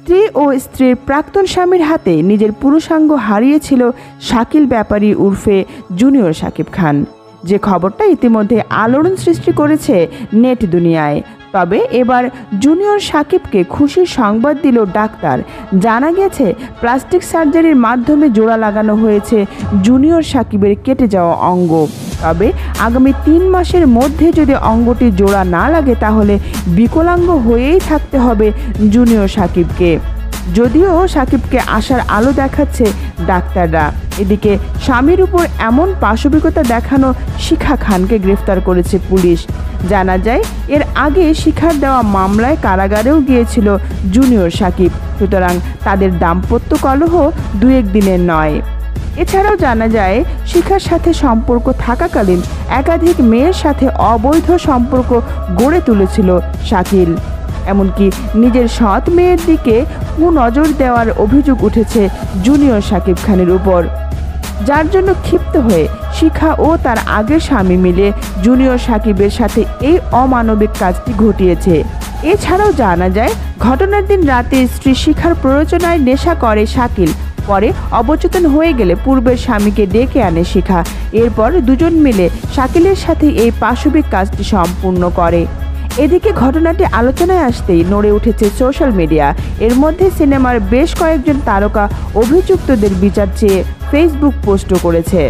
স্ত্রী ও স্ত্রীর প্রাক্তন স্বামীর হাতে নিজের পুরুষাঙ্গ হারিয়েছিল শাকিল ব্যাপারী উর্ফে জুনিয়র শাকিব খান, যে খবরটা ইতিমধ্যে আলোড়ন সৃষ্টি করেছে নেট দুনিয়ায়। তবে এবার জুনিয়র শাকিবকে খুশির সংবাদ দিল ডাক্তার। জানা গেছে প্লাস্টিক সার্জারির মাধ্যমে জোড়া লাগানো হয়েছে জুনিয়র শাকিবের কেটে যাওয়া অঙ্গ। তবে আগামী 3 মাসের মধ্যে যদি অঙ্গটি জোড়া না লাগে তাহলে বিকলাঙ্গ হয়েই থাকতে হবে জুনিয়র শাকিবকে। যদিও শাকিবকে আশার আলো দেখাচ্ছে ডাক্তাররা। এদিকে স্বামীর উপর এমন পাশবিকতা দেখানো শিখা খানকে গ্রেফতার করেছে পুলিশ। জানা যায় এর আগে শিখার দেওয়া মামলায় কারাগারেও গিয়েছিল জুনিয়র শাকিব। সুতরাং তাদের দাম্পত্য কলহ 2-1 দিনের নয়। এছাড়াও জানা যায় শিখার সাথে সম্পর্ক থাকাকালীন একাধিক মেয়ের সাথে অবৈধ সম্পর্ক গড়ে তুলেছিল শাকিল। এমনকি নিজের সৎ মেয়ের দিকে কুনজর দেওয়ার অভিযোগ উঠেছে জুনিয়র শাকিব খানের উপর, যার জন্য ক্ষিপ্ত হয়ে শিখা ও তার আগের স্বামী মিলে জুনিয়র শাকিবের সাথে এই অমানবিক কাজটি ঘটিয়েছে। এছাড়াও জানা যায় ঘটনার দিন রাতে স্ত্রী শিখার প্ররোচনায় নেশা করে শাকিল। পরে অবচেতন হয়ে গেলে পূর্বের স্বামীকে ডেকে আনে শিখা। এরপর দুজন মিলে শাকিলের সাথে এই পাশবিক কাজটি সম্পূর্ণ করে। এদিকে ঘটনাটি আলোচনায় আসতেই নড়ে উঠেছে সোশ্যাল মিডিয়া। এর মধ্যে সিনেমার বেশ কয়েকজন তারকা অভিযুক্তদের বিচার চেয়ে ফেসবুক পোস্টও করেছে।